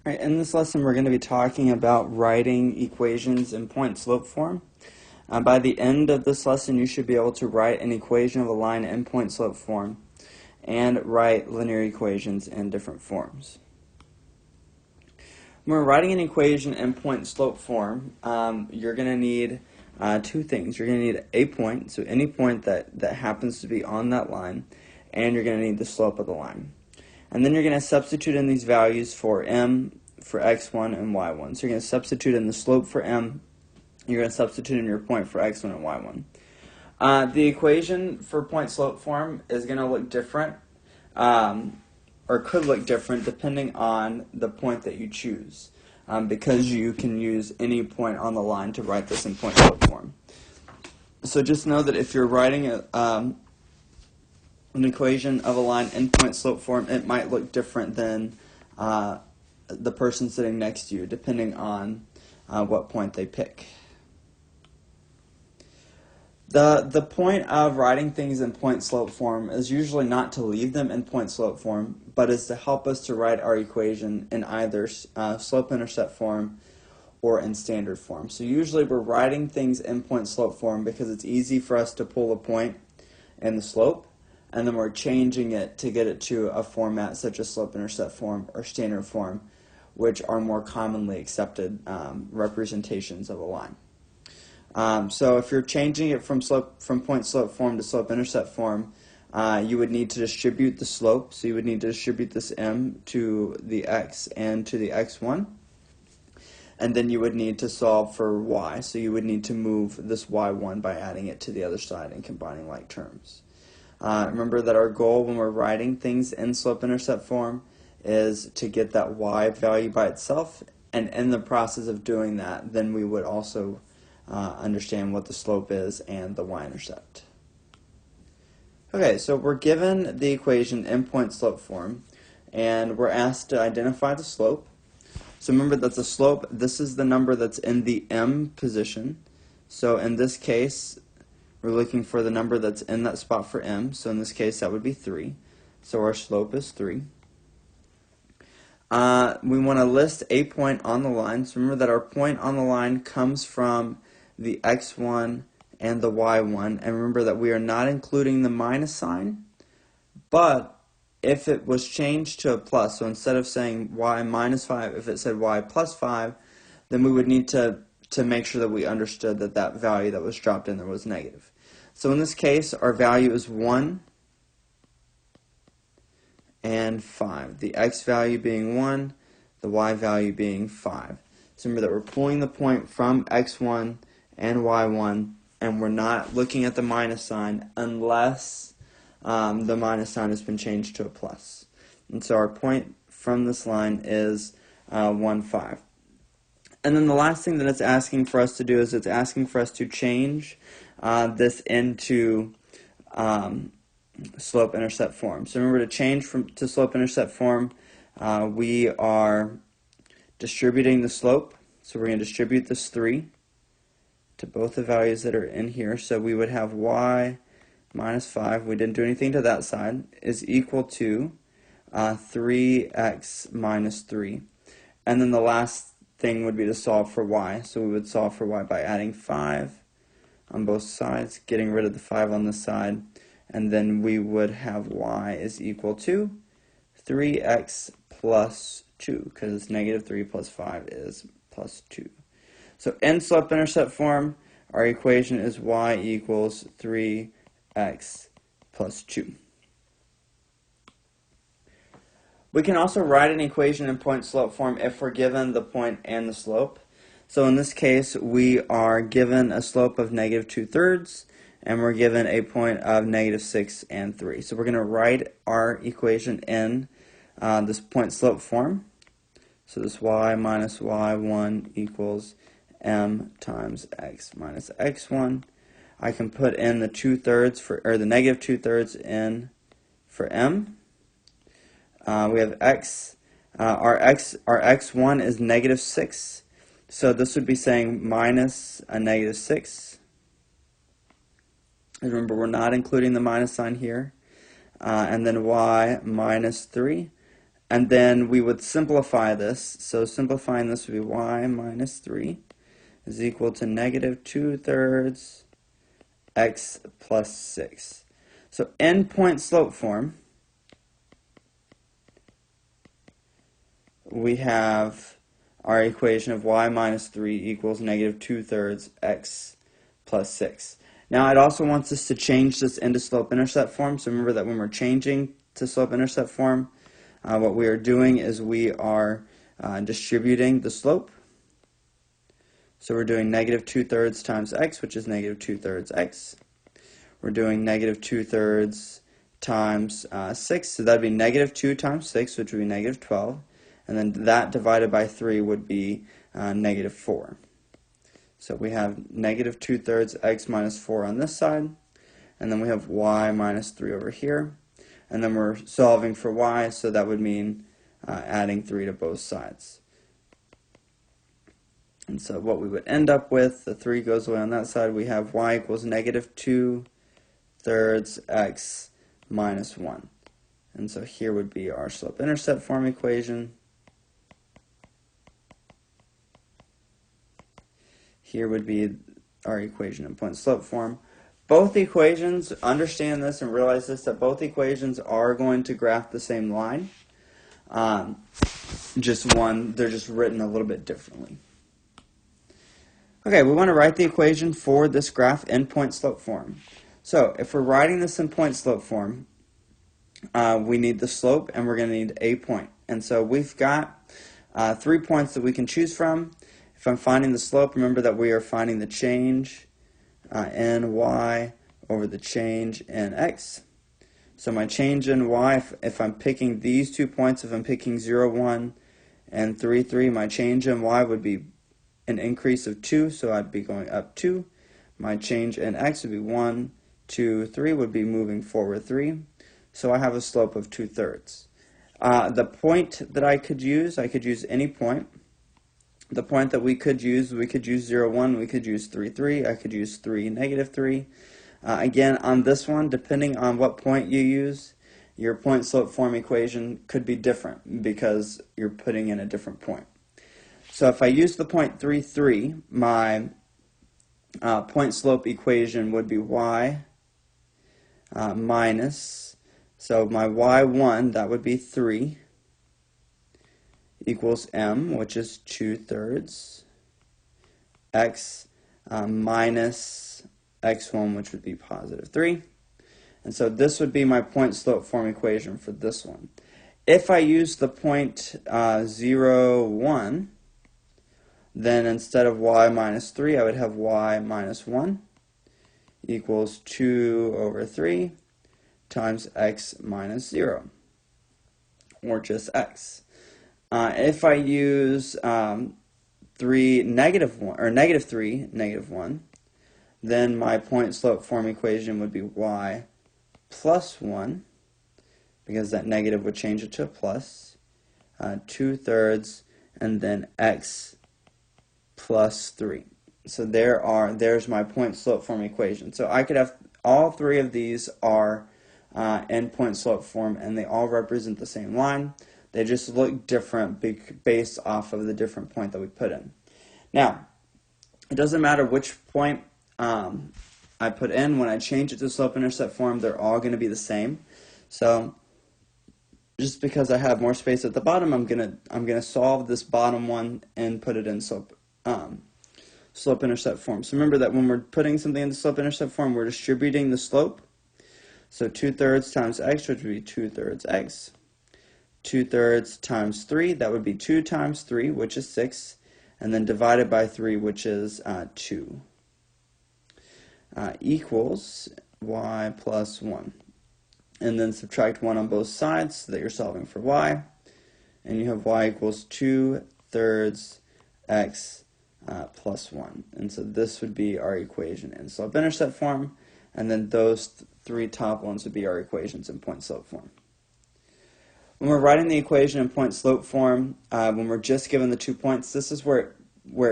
Right, in this lesson, we're going to be talking about writing equations in point-slope form. By the end of this lesson, you should be able to write an equation of a line in point-slope form and write linear equations in different forms. When we're writing an equation in point-slope form, you're going to need two things. You're going to need a point, so any point that happens to be on that line, and you're going to need the slope of the line. And then you're going to substitute in these values for m, for x1 and y1. So you're going to substitute in the slope for m, you're going to substitute in your point for x1 and y1. The equation for point-slope form is going to look different, or could look different depending on the point that you choose, because you can use any point on the line to write this in point-slope form. So just know that if you're writing an equation of a line in point-slope form, it might look different than the person sitting next to you, depending on what point they pick. The point of writing things in point-slope form is usually not to leave them in point-slope form, but is to help us to write our equation in either slope-intercept form or in standard form. So usually we're writing things in point-slope form because it's easy for us to pull a point in the slope, and then we're changing it to get it to a format such as slope-intercept form or standard form, which are more commonly accepted representations of a line. So if you're changing it from point-slope form to slope-intercept form, you would need to distribute the slope. So you would need to distribute this m to the x and to the x1. And then you would need to solve for y. So you would need to move this y1 by adding it to the other side and combining like terms. Remember that our goal when we're writing things in slope-intercept form is to get that y value by itself, and in the process of doing that, then we would also understand what the slope is and the y-intercept. Okay, so we're given the equation in point-slope form, and we're asked to identify the slope. So remember that the slope, this is the number that's in the m position. So in this case, we're looking for the number that's in that spot for m. So in this case, that would be 3. So our slope is 3. We want to list a point on the line. So remember that our point on the line comes from the x1 and the y1. And remember that we are not including the minus sign. But if it was changed to a plus, so instead of saying y minus 5, if it said y plus 5, then we would need to make sure that we understood that that value that was dropped in there was negative. So in this case, our value is 1 and 5. The x value being 1, the y value being 5. So remember that we're pulling the point from x1 and y1, and we're not looking at the minus sign unless the minus sign has been changed to a plus. And so our point from this line is 1, 5. And then the last thing that it's asking for us to do is it's asking for us to change this into slope-intercept form. So remember, to change to slope-intercept form, we are distributing the slope. So we're going to distribute this 3 to both the values that are in here. So we would have y minus 5, we didn't do anything to that side, is equal to 3x minus 3. And then the last thing would be to solve for y. So we would solve for y by adding 5 on both sides, getting rid of the 5 on this side, and then we would have y is equal to 3x plus 2, because it's negative 3 plus 5 is plus 2. So in slope-intercept form, our equation is y equals 3x plus 2. We can also write an equation in point-slope form if we're given the point and the slope. So in this case, we are given a slope of negative 2/3, and we're given a point of negative 6 and 3. So we're going to write our equation in this point-slope form. So this y minus y1 equals m times x minus x1. I can put in the 2/3 or the negative 2/3 in for m. We have x. Our x1 is negative 6. So this would be saying minus a negative 6. And remember, we're not including the minus sign here. And then y minus 3. And then we would simplify this. So simplifying this would be y minus 3 is equal to negative 2/3 x plus 6. So in point slope form, we have our equation of y minus 3 equals negative 2/3 x plus 6. Now it also wants us to change this into slope-intercept form. So remember that when we're changing to slope-intercept form, what we are doing is we are distributing the slope. So we're doing negative 2/3 times x, which is negative 2/3 x. We're doing negative 2/3 times 6, so that would be negative 2 times 6, which would be negative 12. And then that divided by 3 would be negative 4. So we have negative 2/3 x minus 4 on this side, and then we have y minus 3 over here. And then we're solving for y, so that would mean adding 3 to both sides. And so what we would end up with, the 3 goes away on that side, we have y equals negative 2/3 x minus 1. And so here would be our slope-intercept form equation. Here would be our equation in point slope form. Both equations, understand this and realize this, that both equations are going to graph the same line. They're just written a little bit differently. Okay, we want to write the equation for this graph in point slope form. So if we're writing this in point slope form, we need the slope and we're going to need a point. And so we've got 3 points that we can choose from. If I'm finding the slope, remember that we are finding the change in y over the change in x. So my change in y, if I'm picking these 2 points, if I'm picking 0, 1, and 3, 3, my change in y would be an increase of 2, so I'd be going up 2. My change in x would be 1, 2, 3, would be moving forward 3. So I have a slope of 2/3. The point that I could use any point. The point that we could use 0, 1, we could use 3, 3, I could use 3, negative 3. Again, on this one, depending on what point you use, your point slope form equation could be different because you're putting in a different point. So if I use the point 3, 3, my point slope equation would be y minus, so my y1, that would be 3, equals m, which is 2/3 x minus x1, which would be positive 3. And so this would be my point slope form equation for this one. If I use the point 0, 1, then instead of y minus 3, I would have y minus 1 equals 2/3 times x minus 0, or just x. If I use 3, negative 1, or negative 3, negative 1, then my point slope form equation would be y plus 1, because that negative would change it to a plus, 2/3, and then x plus 3. So there's my point slope form equation. So I could have all 3 of these are in point slope form, and they all represent the same line. They just look different based off of the different point that we put in. Now, it doesn't matter which point I put in. When I change it to slope-intercept form, they're all going to be the same. So just because I have more space at the bottom, I'm gonna solve this bottom one and put it in slope-intercept form. So remember that when we're putting something into slope-intercept form, we're distributing the slope. So 2/3 times x, which would be 2/3 x. 2/3 times 3, that would be 2 times 3, which is 6, and then divided by 3, which is 2, equals y plus 1. And then subtract 1 on both sides so that you're solving for y, and you have y equals 2/3 x plus 1. And so this would be our equation in slope-intercept form, and then those 3 top ones would be our equations in point-slope form. When we're writing the equation in point-slope form, when we're just given the 2 points, this is where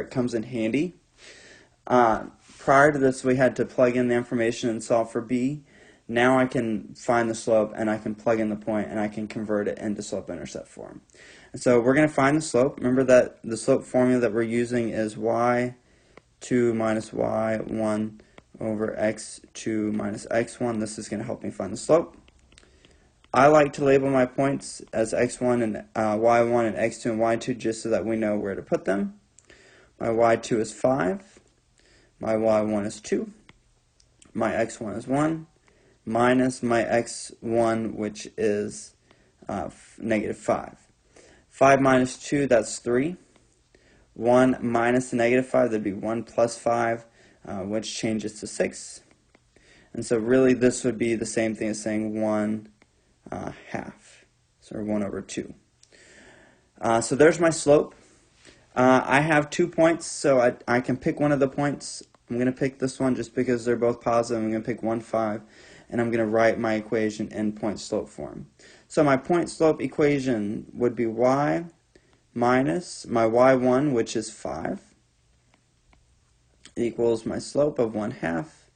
it comes in handy. Prior to this, we had to plug in the information and solve for b. Now I can find the slope and I can plug in the point and I can convert it into slope-intercept form. And so we're going to find the slope. Remember that the slope formula that we're using is y2 minus y1 over x2 minus x1. This is going to help me find the slope. I like to label my points as x1 and y1 and x2 and y2 just so that we know where to put them. My y2 is 5. My y1 is 2. My x1 is 1. Minus my x1, which is negative 5. 5 minus 2, that's 3. 1 minus the negative 5, that'd be 1 plus 5, which changes to 6. And so really this would be the same thing as saying 1 half, so 1 over 2. So there's my slope. I have 2 points, so I can pick one of the points. I'm going to pick this one just because they're both positive. I'm going to pick 1, 5, and I'm going to write my equation in point-slope form. So my point-slope equation would be y minus my y1, which is 5, equals my slope of 1 half,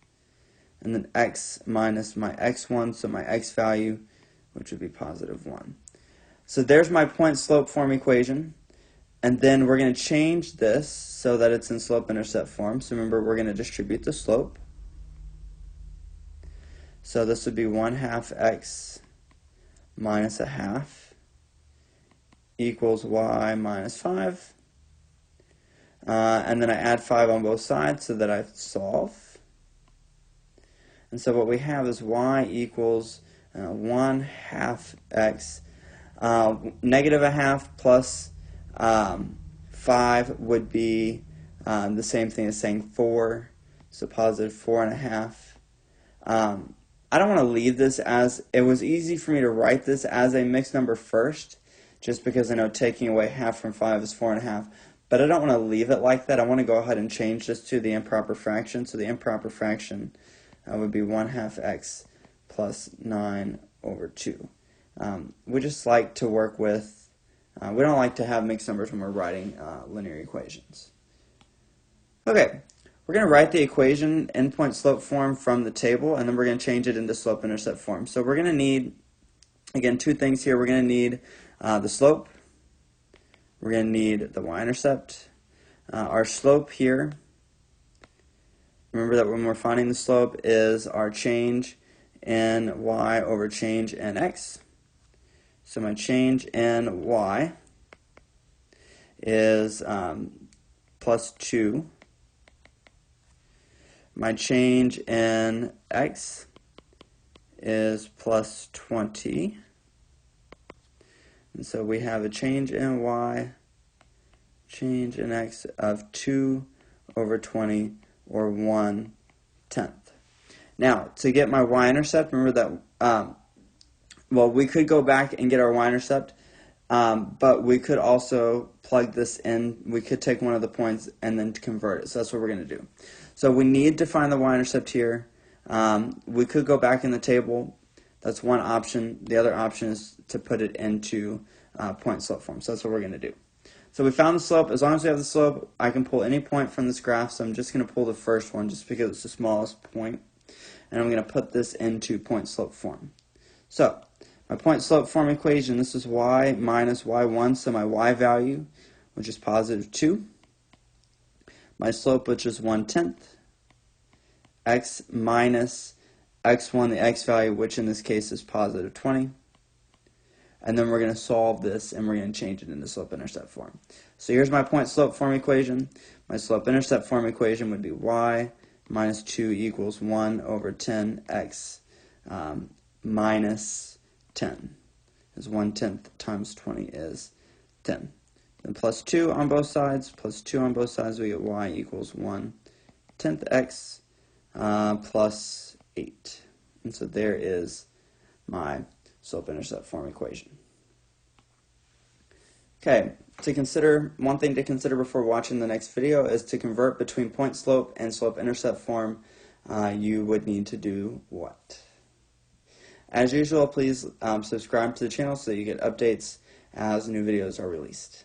and then x minus my x1, so my x value, which would be positive 1. So there's my point-slope form equation. And then we're going to change this so that it's in slope-intercept form. So remember, we're going to distribute the slope. So this would be 1 half x minus a half equals y minus 5. And then I add 5 on both sides so that I solve. And so what we have is y equals 1 half x. Negative a half plus 5 would be the same thing as saying 4, so positive 4.5. I don't want to leave this as, it was easy for me to write this as a mixed number first, just because I know taking away half from 5 is 4.5, but I don't want to leave it like that. I want to go ahead and change this to the improper fraction, so the improper fraction would be 1 half x plus 9 over 2. We just like to work with we don't like to have mixed numbers when we're writing linear equations. Okay, we're going to write the equation in point-slope form from the table, and then we're going to change it into slope-intercept form. So we're going to need, again, 2 things here. We're going to need the slope. We're going to need the y-intercept. Our slope here, remember that when we're finding the slope, is our change in y over change in x. So my change in y is plus 2. My change in x is plus 20. And so we have a change in y, change in x of 2 over 20, or 1/10. Now, to get my y-intercept, remember that well, we could go back and get our y-intercept, but we could also plug this in. We could take one of the points and then convert it. So that's what we're going to do. So we need to find the y-intercept here. We could go back in the table. That's one option. The other option is to put it into point-slope form. So that's what we're going to do. So we found the slope. As long as we have the slope, I can pull any point from this graph. So I'm just going to pull the first one just because it's the smallest point. And I'm going to put this into point-slope form. So my point-slope form equation, this is y minus y1, so my y value, which is positive 2. My slope, which is 1/10. X minus x1, the x value, which in this case is positive 20. And then we're going to solve this, and we're going to change it into slope-intercept form. So here's my point-slope form equation. My slope-intercept form equation would be y minus 2 equals 1 over 10x minus 10, is 1/10 times 20 is 10. Then plus 2 on both sides, plus 2 on both sides, we get y equals 1/10 x plus 8. And so there is my slope-intercept form equation. Okay, one thing to consider before watching the next video is to convert between point-slope and slope-intercept form. You would need to do what? As usual, please subscribe to the channel so that you get updates as new videos are released.